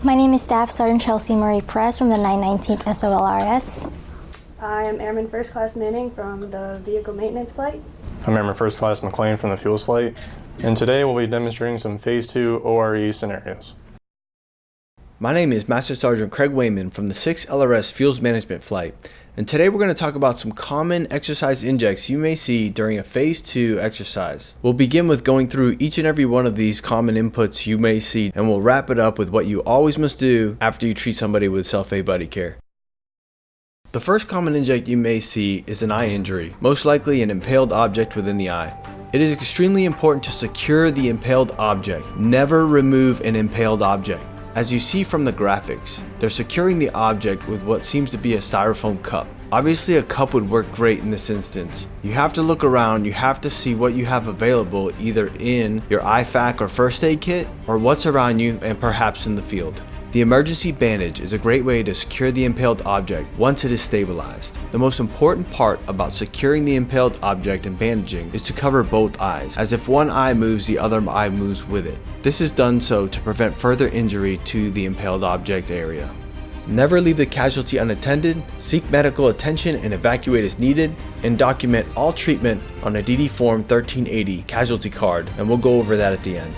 My name is Staff Sergeant Chelsea Marie Press from the 919th SOLRS. I am Airman First Class Manning from the Vehicle Maintenance Flight. I'm Airman First Class McLean from the Fuels Flight, and today we'll be demonstrating some Phase 2 ORE scenarios. My name is Master Sergeant Craig Wayman from the 6th LRS Fuels Management Flight, and today we're going to talk about some common exercise injects you may see during a Phase 2 exercise. We'll begin with going through each and every one of these common inputs you may see, and we'll wrap it up with what you always must do after you treat somebody with self-aid buddy care. The first common inject you may see is an eye injury, most likely an impaled object within the eye. It is extremely important to secure the impaled object. Never remove an impaled object. As you see from the graphics, they're securing the object with what seems to be a styrofoam cup. Obviously a cup would work great in this instance. You have to look around, you have to see what you have available either in your IFAK or first aid kit, or what's around you and perhaps in the field. The emergency bandage is a great way to secure the impaled object once it is stabilized. The most important part about securing the impaled object and bandaging is to cover both eyes, as if one eye moves, the other eye moves with it. This is done so to prevent further injury to the impaled object area. Never leave the casualty unattended, seek medical attention and evacuate as needed, and document all treatment on a DD Form 1380 casualty card, and we'll go over that at the end.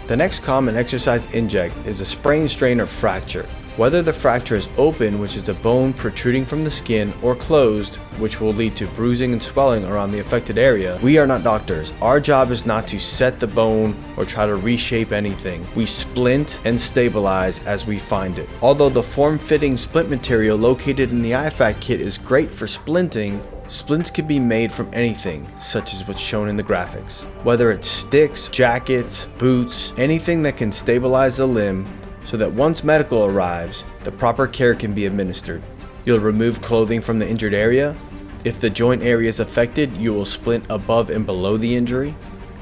The next common exercise inject is a sprain, strain, or fracture. Whether the fracture is open, which is a bone protruding from the skin, or closed, which will lead to bruising and swelling around the affected area, we are not doctors. Our job is not to set the bone or try to reshape anything. We splint and stabilize as we find it. Although the form-fitting splint material located in the IFAK kit is great for splinting, splints can be made from anything, such as what's shown in the graphics. Whether it's sticks, jackets, boots, anything that can stabilize the limb so that once medical arrives, the proper care can be administered. You'll remove clothing from the injured area. If the joint area is affected, you will splint above and below the injury.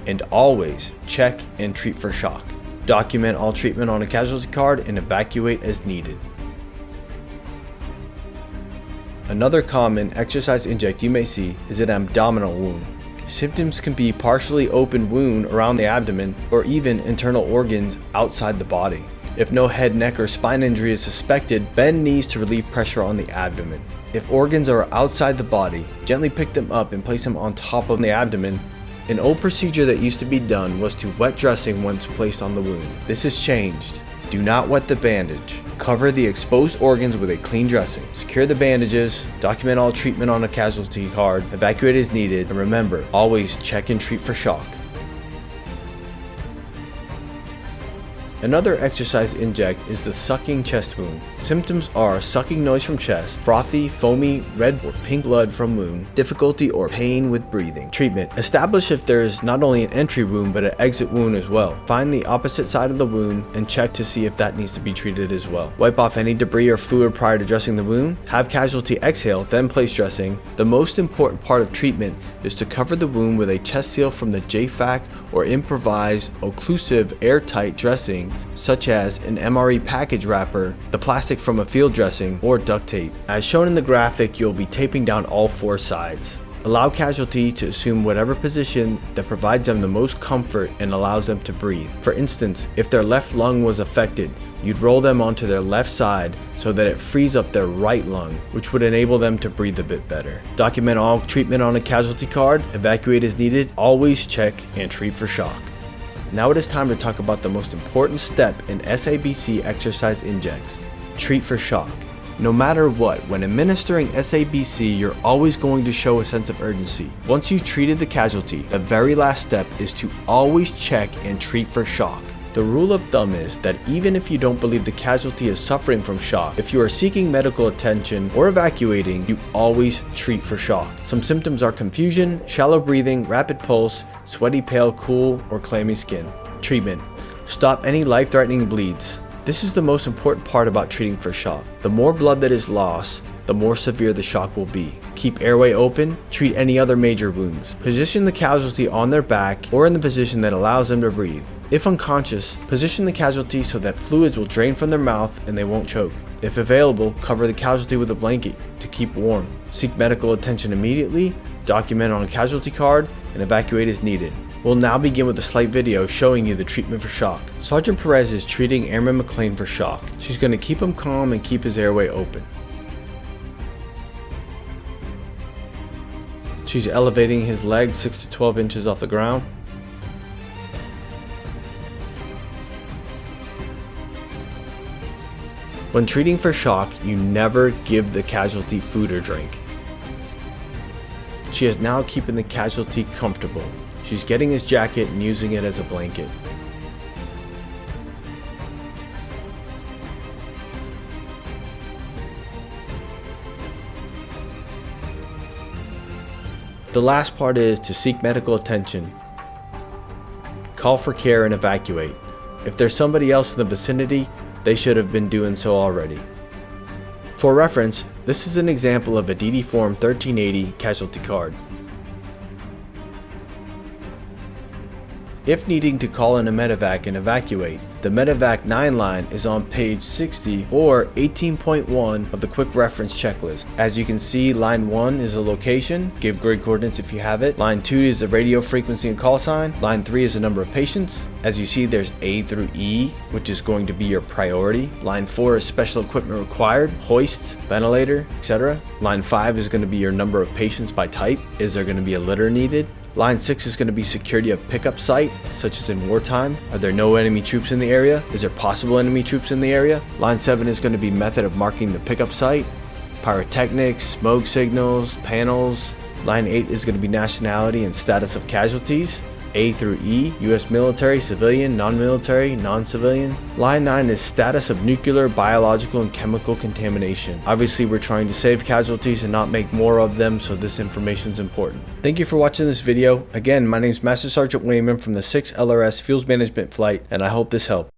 And always check and treat for shock. Document all treatment on a casualty card and evacuate as needed. Another common exercise inject you may see is an abdominal wound. Symptoms can be partially open wound around the abdomen or even internal organs outside the body. If no head, neck, or spine injury is suspected, bend knees to relieve pressure on the abdomen. If organs are outside the body, gently pick them up and place them on top of the abdomen. An old procedure that used to be done was to wet dressing once placed on the wound. This has changed. Do not wet the bandage. Cover the exposed organs with a clean dressing. Secure the bandages, document all treatment on a casualty card, evacuate as needed, and remember, always check and treat for shock. Another exercise inject is the sucking chest wound. Symptoms are sucking noise from chest, frothy, foamy, red or pink blood from wound, difficulty or pain with breathing. Treatment: establish if there is not only an entry wound but an exit wound as well. Find the opposite side of the wound and check to see if that needs to be treated as well. Wipe off any debris or fluid prior to dressing the wound. Have casualty exhale, then place dressing. The most important part of treatment is to cover the wound with a chest seal from the JFAK or improvised occlusive airtight dressing, such as an MRE package wrapper, the plastic from a field dressing, or duct tape. As shown in the graphic, you'll be taping down all four sides. Allow casualty to assume whatever position that provides them the most comfort and allows them to breathe. For instance, if their left lung was affected, you'd roll them onto their left side so that it frees up their right lung, which would enable them to breathe a bit better. Document all treatment on a casualty card, evacuate as needed, always check and treat for shock. Now it is time to talk about the most important step in SABC exercise injects. Treat for shock. No matter what, when administering SABC, you're always going to show a sense of urgency. Once you've treated the casualty, the very last step is to always check and treat for shock. The rule of thumb is that even if you don't believe the casualty is suffering from shock, if you are seeking medical attention or evacuating, you always treat for shock. Some symptoms are confusion, shallow breathing, rapid pulse, sweaty, pale, cool, or clammy skin. Treatment: stop any life-threatening bleeds. This is the most important part about treating for shock. The more blood that is lost, the more severe the shock will be. Keep airway open, treat any other major wounds. Position the casualty on their back or in the position that allows them to breathe. If unconscious, position the casualty so that fluids will drain from their mouth and they won't choke. If available, cover the casualty with a blanket to keep warm. Seek medical attention immediately, document on a casualty card, and evacuate as needed. We'll now begin with a slight video showing you the treatment for shock. Sergeant Perez is treating Airman McLean for shock. She's going to keep him calm and keep his airway open. She's elevating his leg 6 to 12 inches off the ground. When treating for shock, you never give the casualty food or drink. She is now keeping the casualty comfortable. She's getting his jacket and using it as a blanket. The last part is to seek medical attention. Call for care and evacuate. If there's somebody else in the vicinity, they should have been doing so already. For reference, this is an example of a DD Form 1380 casualty card. If needing to call in a medevac and evacuate, the medevac 9 line is on page 60 or 18.1 of the quick reference checklist. As you can see, line 1 is a location, give grid coordinates if you have it. Line 2 is a radio frequency and call sign. Line 3 is a number of patients. As you see, there's A through E, which is going to be your priority. Line 4 is special equipment required, hoist, ventilator, etc. Line 5 is going to be your number of patients by type. Is there going to be a litter needed? Line 6 is going to be security of pickup site, such as in wartime. Are there no enemy troops in the area? Is there possible enemy troops in the area? Line 7 is going to be method of marking the pickup site, pyrotechnics, smoke signals, panels. Line 8 is going to be nationality and status of casualties. A through E, U.S. military, civilian, non-military, non-civilian. Line 9 is status of nuclear, biological, and chemical contamination. Obviously, we're trying to save casualties and not make more of them, so this information is important. Thank you for watching this video. Again, my name is Master Sergeant Wayman from the 6th LRS Fuels Management Flight, and I hope this helped.